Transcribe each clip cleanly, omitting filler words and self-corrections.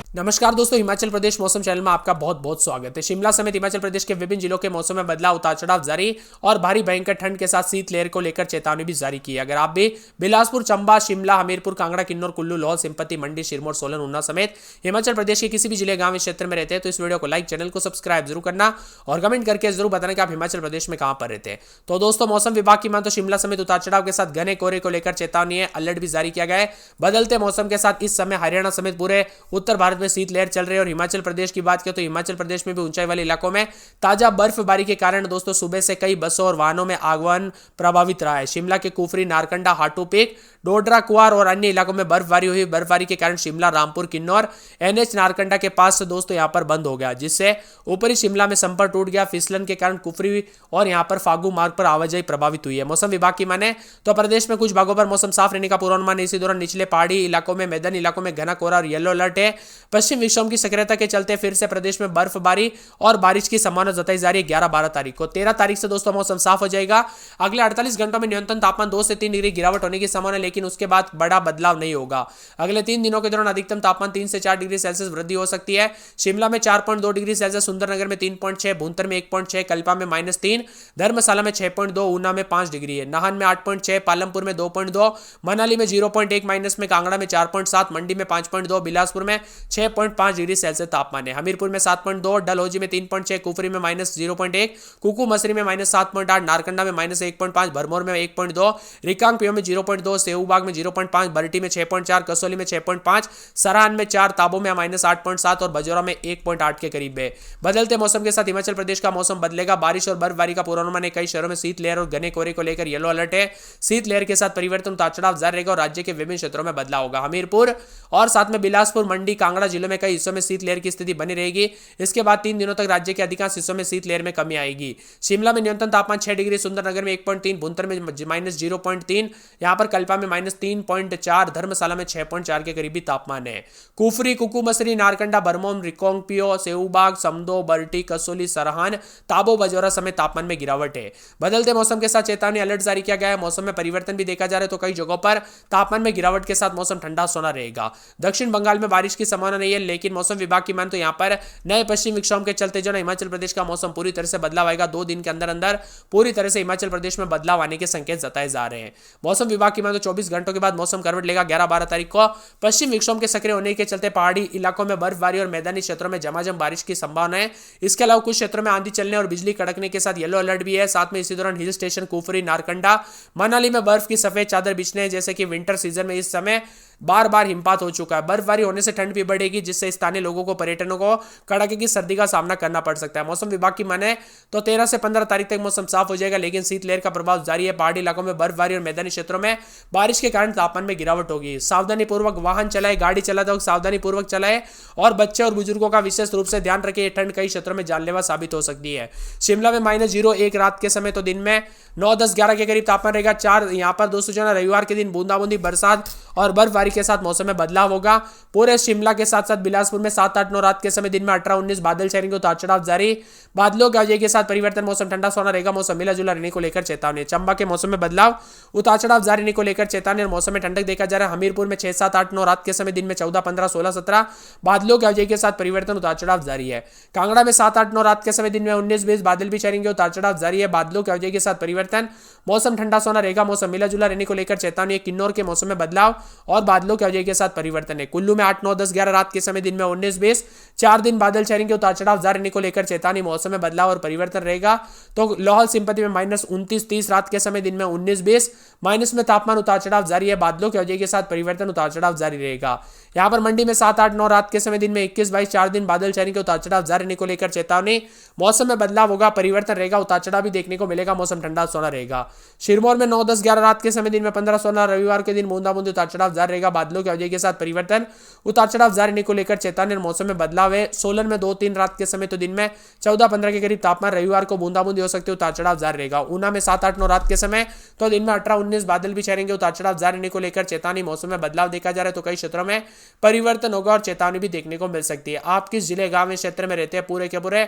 नमस्कार दोस्तों, हिमाचल प्रदेश मौसम चैनल में आपका बहुत बहुत स्वागत है। शिमला समेत हिमाचल प्रदेश के विभिन्न जिलों के मौसम में बदलाव, उतार चढ़ाव जारी और भारी भयंकर ठंड के साथ शीतलहर को लेकर चेतावनी भी जारी की है। अगर आप भी बिलासपुर, चंबा, शिमला, हमीरपुर, कांगड़ा, किन्नौर, कुल्लू, लाहौल, सिंपति, मंडी, सिरमौर, सोलन, ऊना समेत हिमाचल प्रदेश के किसी भी जिले, गांव, क्षेत्र में रहते हैं तो इस वीडियो को लाइक, चैनल को सब्सक्राइब जरूर करना और कमेंट करके जरूर बताना कि आप हिमाचल प्रदेश में कहां पर रहते हैं। तो दोस्तों, मौसम विभाग की मान तो शिमला समेत उतार चढ़ाव के साथ घने कोहरे को लेकर चेतावनी है, अलर्ट भी जारी किया गया है। बदलते मौसम के साथ इस समय हरियाणा समेत पूरे उत्तर भारत में शीतलहर चल रही है और हिमाचल प्रदेश की बात करें तो हिमाचल प्रदेश में भी ऊंचाई वाले इलाकों में ताजा बर्फबारी के कारण दोस्तों सुबह से कई बसों और वाहनों में आगमन प्रभावित रहा है। शिमला के कुफरी, नारकंडा, हाटू पीक, डोडरा, कुआर और अन्य इलाकों में बर्फबारी हुई। बर्फबारी के कारण शिमला, रामपुर, किन्नौर एनएच नारकंडा के पास से दोस्तों यहां पर बंद हो गया, जिससे ऊपरी शिमला में संपर्क टूट गया। फिसलन के कारण कुफरी और यहां पर फागू मार्ग पर आवाजाही प्रभावित हुई है। मौसम विभाग की माने तो प्रदेश में कुछ भागों पर मौसम साफ रहने का पूर्वानुमान है। इसी दौरान निचले पहाड़ी इलाकों में, मैदानी इलाकों में घना कोहरा और येलो अलर्ट है। पश्चिम विक्षोभ की सक्रियता के चलते फिर से प्रदेश में बर्फबारी और बारिश की संभावना जताई जा रही है। 11-12 तारीख को, 13 तारीख से दोस्तों मौसम साफ हो जाएगा। अगले 48 घंटों में न्यूनतम तापमान 2 से 3 डिग्री गिरावट होने की संभावना है, लेकिन उसके बाद बड़ा बदलाव नहीं होगा। अगले 3 दिनों के दौरान अधिकतम तापमान 3 से 4 डिग्री सेल्सियस वृद्धि हो सकती है। शिमला में 4.2 डिग्री सेल्सियस, सुंदरनगर में 3.6, भूंतर में 1.6, कल्पा में -3, धर्मशाला में 6.2, ऊना में 5 डिग्री है, नाहन में 8.6, पालमपुर में 2.2, मनाली में 0.1 माइनस में, कांगड़ा में 4.7, मंडी में 5.2, बिलासपुर में 6.5 डिग्री सेल्सियस तापमान है। हमीरपुर में 7.2, डलहौजी में 3.6, कुफरी में -0.1, कुकू मसरी में -7.8, नारकंडा में -1.5, भरमौर में 1.2, रिकांगपिओ में 0.2, सेऊबाग में 0.5, बरटी में 6.4, कसौली में 6.5, सराहन में 4, ताबो में -8.7 और बजौरा में 1.8 के करीब है। बदलते मौसम के साथ हिमाचल प्रदेश का मौसम बदलेगा। बारिश और बर्फबारी का पूर्वानुमान है। कई शहरों में शीतलहर और घने कोहरे को लेकर येलो अलर्ट है। शीतलहर के साथ परिवर्तन, उतार चढ़ाव जारी रहेगा और राज्य के विभिन्न क्षेत्रों में बदलाव होगा। हमीरपुर और साथ में बिलासपुर, मंडी, कांगड़ा जिलों में कई हिस्सों में शीतलहर की स्थिति बनी रहेगी। इसके बाद 3 दिनों तक राज्य के अधिकांश हिस्सों में शीतलहर में कमी आएगी। शिमला में न्यूनतम तापमान 6 डिग्री, सुंदरनगर में 1.3, भूंतर में -0.3, यहां पर कल्पा में -3.4, धर्मशाला में 6.4 के करीबी तापमान है। कुफरी, कुकू मसरी, नारकंडा, बरमोम, रिकांगपिओ, सेऊबाग, समदो, बरटी, कसौली, सरहान, ताबो, बजौरा समेत तापमान में गिरावट है। बदलते मौसम के साथ चेतावनी अलर्ट जारी किया गया है। मौसम में परिवर्तन भी देखा जा रहा है तो कई जगहों पर तापमान में गिरावट के साथ मौसम ठंडा सोना रहेगा। दक्षिण बंगाल में बारिश की संभावना नहीं है, लेकिन मौसम विभाग की मान तो यहां पर नए पश्चिम विक्षोभ के चलते जो हिमाचल प्रदेश का मौसम पूरी तरह से बदलाव आएगा। 2 दिन के अंदर अंदर पूरी तरह से हिमाचल प्रदेश में बदलाव आने के संकेत जताए जा रहे हैं। मौसम विभाग की मान तो 24 घंटों के बाद मौसम करवट लेगा। 11-12 तारीख को पश्चिम विक्षोभ के सक्रिय होने के चलते पहाड़ी इलाकों में बर्फबारी और मैदानी क्षेत्रों में झमाझम बारिश की संभावना है। इसके अलावा कुछ क्षेत्रों में आंधी चलने और बिजली कड़कने के साथ येलो अलर्ट भी है। साथ में इसी दौरान हिल स्टेशन कुफरी, नारकंडा, मनाली में बर्फ की सफेद चादर बिछने, जैसे कि विंटर सीजन में इस समय बार बार हिमपात हो चुका है। बर्फबारी होने से ठंड भी बढ़ेगी, जिससे स्थानीय लोगों को, पर्यटकों को कड़ाके की सर्दी का सामना करना पड़ सकता है। मौसम विभाग की माने तो 13 से 15 तारीख तक मौसम साफ हो जाएगा, लेकिन शीतलहर का प्रभाव जारी है। पहाड़ी इलाकों में बर्फबारी और मैदानी क्षेत्रों में बारिश के कारण तापमान में गिरावट होगी। सावधानी पूर्वक वाहन चलाए, गाड़ी चलाते वक्त सावधानी पूर्वक चलाए और बच्चे और बुजुर्गों का विशेष रूप से ध्यान रखें। ठंड कई क्षेत्रों में जानलेवा साबित हो सकती है। शिमला में -0.1 रात के समय तो दिन में 9, 10, 11 के करीब तापमान रहेगा। 4 यहां पर दोस्तों जो है रविवार के दिन बूंदाबूंदी बरसात और बर्फबारी के साथ मौसम में बदलाव होगा। पूरे शिमला के साथ साथ बिलासपुर में 7, 8, 9 रात के समय, दिन में 18, 19 बादल छाएंगे, उतार चढ़ाव जारी। बादलों के के साथ परिवर्तन, मौसम ठंडा सोना रहेगा। मौसम मिला जुला रहने को लेकर चेतावनी। चंबा के मौसम में बदलाव, उतार चढ़ाव जारी रहने को लेकर चेतावनी और मौसम में ठंडक देखा जा रहा है। हमीरपुर में 6, 7, 8, 9 रात के समय, दिन में 14, 15, 16, 17 बादलों के साथ परिवर्तन, उतार चढ़ाव जारी है। कांगड़ा में 7, 8, 9 रात के समय, दिन में 19, 20 बादल भी छाएंगे, उतार चढ़ाव जारी है। बादलों के साथ परिवर्तन, मौसम ठंडा सोना रहेगा। मौसम मिला जुला रहने को लेकर चेतावनी है। किन्नौर के मौसम में बदलाव और बादलों के साथ परिवर्तन है। कुल्लू में 8, 9, 10, 11 रात के समय, दिन में 19, 20 4 दिन बादल छाएंगे, उतार चढ़ाव जारी रहने को लेकर चेतावनी। मौसम में बदलाव और परिवर्तन रहेगा। तो लाहौल सिंपति में -29, 30 रात के समय, दिन में 19, 20 माइनस में तापमान, उतार चढ़ाव जारी है। बादलों के साथ परिवर्तन, उतार चढ़ाव जारी रहेगा। यहां पर मंडी में 7, 8, 9 रात के समय, दिन में 21, 22 4 दिन बादल छाएंगे, उतार चढ़ाव जारी रहने को लेकर चेतावनी। मौसम में बदलाव होगा, परिवर्तन रहेगा, उतार चढ़ाव भी देखने को मिलेगा। मौसम ठंडा सोना रहेगा। सिरमौर में 9, 10, 11 रात के समय, दिन में 15, 16 रविवार के दिन बूंदाबूंदी, उतार चढ़ाव जारी रहेगा। बादलों के साथ परिवर्तन, उतार चढ़ाव जारी रहने को लेकर चेतावनी और मौसम में बदलाव है। सोलन में 2, 3 रात के समय, तो दिन में 14, 15 के करीब तापमान, रविवार को बूंदाबूंदी हो सकती है, उतार चढ़ाव जारी रहेगा। ऊना में 7, 8, 9 रात के समय, तो दिन में 18, 19 बादल भी छाएंगे, उतार चढ़ाव जारी रहने को लेकर चेतावनी। मौसम में बदलाव देखा जा रहा है तो कई क्षेत्रों में परिवर्तन होगा और चेतावनी भी देखने को मिल सकती है। आप किस जिले, गांव, क्षेत्र में रहते हैं, पूरे के पूरे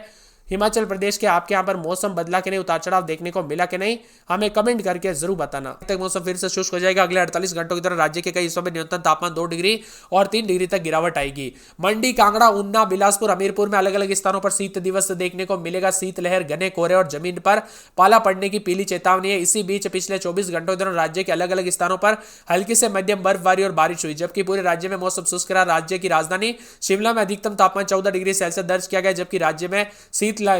हिमाचल प्रदेश के आपके यहाँ पर मौसम बदला कि नहीं, उतार चढ़ाव देखने को मिला कि नहीं, हमें कमेंट करके जरूर बताना। तक मौसम फिर से शुष्क हो जाएगा। अगले 48 घंटों की तरह राज्य के कई हिस्सों में न्यूनतम तापमान 2 डिग्री और 3 डिग्री तक गिरावट आएगी। मंडी, कांगड़ा, ऊना, बिलासपुर, हमीरपुर में अलग अलग स्थानों पर शीत दिवस देखने को मिलेगा। शीतलहर, घने कोहरे और जमीन पर पाला पड़ने की पीली चेतावनी है। इसी बीच पिछले 24 घंटों के दौरान राज्य के अलग अलग स्थानों पर हल्की से मध्यम बर्फबारी और बारिश हुई, जबकि पूरे राज्य में मौसम शुष्क रहा। राज्य की राजधानी शिमला में अधिकतम तापमान 14 डिग्री सेल्सियस दर्ज किया गया, जबकि राज्य में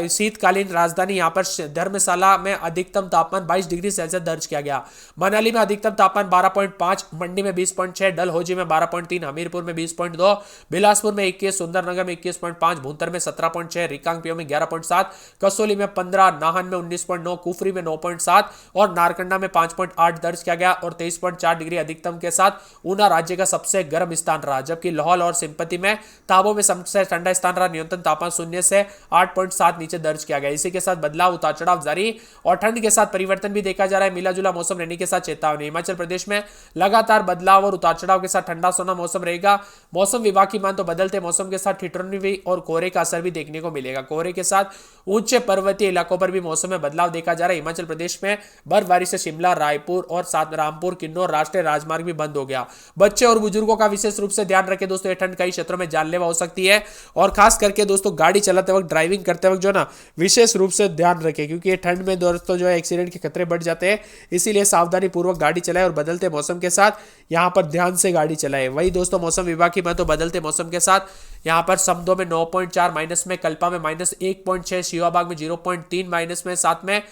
शीतकालीन राजधानी यहां पर धर्मशाला में अधिकतम तापमान 22 डिग्री सेल्सियस दर्ज किया गया। मनाली में अधिकतम तापमान 12.5, मंडी में 20.6, डलहौजी में 12.3, हमीरपुर में 20.2, बिलासपुर में 21, सुंदरनगर में 21.5, भूंतर में 17.6, रिकांगपिओ में 11.7, कसौली में 15, नाहन में 19.9, कुफरी में 9.7 और नारकंडा में 5.8 दर्ज किया गया और 23.4 डिग्री अधिकतम के साथ ऊना राज्य का सबसे गर्म स्थान रहा, जबकि लाहौल और सिंपति में ताबो में सबसे ठंडा स्थान रहा। न्यूनतम तापमान 0 से 8.7 नीचे दर्ज किया गया। इसी के साथ बदलाव, उतार चढ़ाव जारी और ठंड के साथ परिवर्तन भी देखा जा रहा है। मिला जुला मौसम रहने के साथ चेतावनी। हिमाचल प्रदेश में लगातार बदलाव और उतार चढ़ाव के साथ ठंडा सोना मौसम रहेगा। मौसम विभाग की मान तो बदलते मौसम के साथ ठिठुरन और कोहरे का असर भी देखने को मिलेगा। कोहरे के साथ ऊंचे पर्वतीय इलाकों पर भी मौसम में बदलाव देखा जा रहा है। हिमाचल प्रदेश में बर्फबारी से शिमला, रायपुर और साथ रामपुर, किन्नौर राष्ट्रीय राजमार्ग भी बंद हो गया। बच्चे और बुजुर्गों का विशेष रूप से ध्यान रखें दोस्तों, ये ठंड कई क्षेत्रों में जानलेवा हो सकती है और खास करके दोस्तों गाड़ी चलाते वक्त, ड्राइविंग करते वक्त जो ना विशेष रूप से ध्यान रखें, क्योंकि ये ठंड में दोस्तों जो है एक्सीडेंट के खतरे बढ़ जाते हैं। इसीलिए सावधानी पूर्वक गाड़ी चलाएं और बदलते मौसम के साथ यहां पर ध्यान से गाड़ी चलाएं। वही दोस्तों मौसम विभाग की बात तो बदलते मौसम के साथ यहां पर समदो में 9.4 माइनस में, कल्पा में -1.6, शिवाबाग में 0.3 माइनस में, साथ में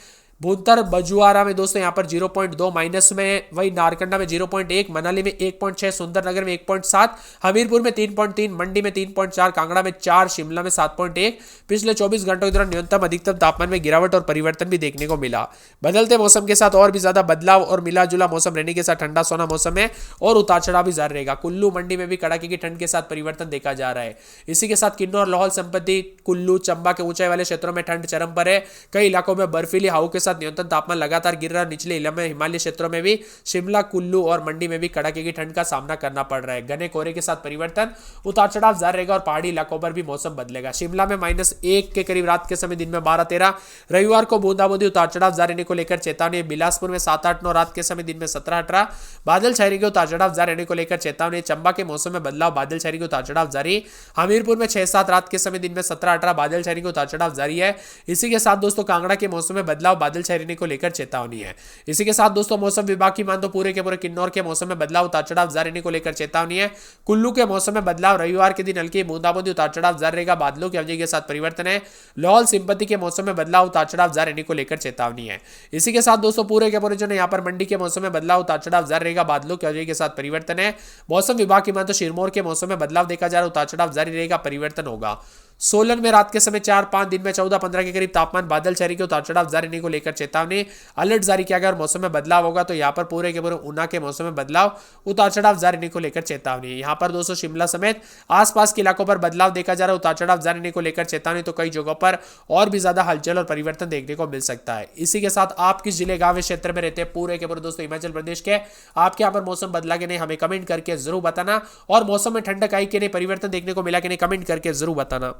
भूंतर बजुआरा में दोस्तों यहां पर 0.2 माइनस में, वही नारकंडा में 0.1, मनाली में 1.6, सुंदरनगर में 1.7, हमीरपुर में 3.3, मंडी में 3.4, कांगड़ा में 4, शिमला में 7.1। पिछले 24 घंटों के दौरान न्यूनतम अधिकतम तापमान में गिरावट और परिवर्तन भी देखने को मिला। बदलते मौसम के साथ और भी ज्यादा बदलाव और मिला जुला मौसम रहने के साथ ठंडा सोना मौसम है और उतार चढ़ाव भी जारी रहेगा। कुल्लू, मंडी में भी कड़ाके की ठंड के साथ परिवर्तन देखा जा रहा है। इसी के साथ किन्नौर, लाहौल, संपत्ति, कुल्लू, चंबा के ऊंचाई वाले क्षेत्रों में ठंड चरम पर है। कई इलाकों में बर्फीली हवाओं के साथ न्यूनतम तापमान लगातार गिर रहा है। निचले इलाकों में, हिमालय क्षेत्रों में भी, शिमला, कुल्लू और मंडी में भी कड़ाके की ठंड का सामना करना पड़ रहा है। घने कोहरे के साथ परिवर्तन, उतार चढ़ाव जारी रहेगा और पहाड़ी इलाकों पर भी मौसम बदलेगा। शिमला में -1 के करीब रात के समय, दिन में 12-13, रविवार को बूंदाबूंदी, उतार चढ़ाव जारी रहने को लेकर चेतावनी। बिलासपुर में 7-8-9 रात के समय, दिन में 17-18, बादल छाने के उतार चढ़ाव जारी रहने को लेकर चेतावनी। चंबा के मौसम में बदलाव, बादल छाने के उतार चढ़ाव जारी। हमीरपुर में 6-7 रात के समय, दिन में 17-18, बादल छाने के उतार चढ़ाव जारी है। इसी के साथ दोस्तों कांगड़ा के मौसम में बदलाव, बादल छाने रहने को लेकर चेतावनी है। इसी के साथ दोस्तों मौसम विभाग की मान तो पूरे के पूरे किन्नौर के मौसम में बदलाव, उतार चढ़ाव जारी रहने को लेकर चेतावनी है। कुल्लू के मौसम में बदलाव, रविवार के दिन हल्की बूंदाबूंदी, उतार चढ़ाव जारी रहेगा, बादलों की अवधि के साथ परिवर्तन है। लाहौल, सिंपति के मौसम में बदलाव, उतार चढ़ाव जारी रहने को लेकर चेतावनी है। इसी के साथ दोस्तों पूरे के पूरे जो है यहाँ पर मंडी के मौसम में बदलाव, उतार चढ़ाव जारी रहेगा, बादलों की अवधि के साथ परिवर्तन है। मौसम विभाग की मान तो सिरमौर के मौसम में बदलाव देखा जा रहा है, उतार चढ़ाव जारी रहेगा, परिवर्तन होगा। सोलन में रात के समय 4-5, दिन में 14-15 के करीब तापमान, बादल छाने के उतार चढ़ाव जारी रहने को लेकर चेतावनी। अलर्ट जारी किया गया और मौसम में बदलाव होगा, तो यहाँ पर पूरे के पूरे ऊना के मौसम में बदलाव, उतार चढ़ाव जारी रहने को लेकर चेतावनी। यहाँ पर दोस्तों शिमला समेत आसपास के इलाकों पर बदलाव देखा जा रहा है, उतार चढ़ाव जारी रहने को लेकर चेतावनी। तो कई जगहों पर और भी ज्यादा हलचल और परिवर्तन देखने को मिल सकता है। इसी के साथ आप किस जिले, गांव, क्षेत्र में रहते हैं पूरे के पूरे दोस्तों हिमाचल प्रदेश के, आपके यहाँ पर मौसम बदला कि नहीं, हमें कमेंट करके जरूर बताना। और मौसम में ठंडक आई कि नहीं, परिवर्तन देखने को मिला कि नहीं, कमेंट करके जरूर बताना।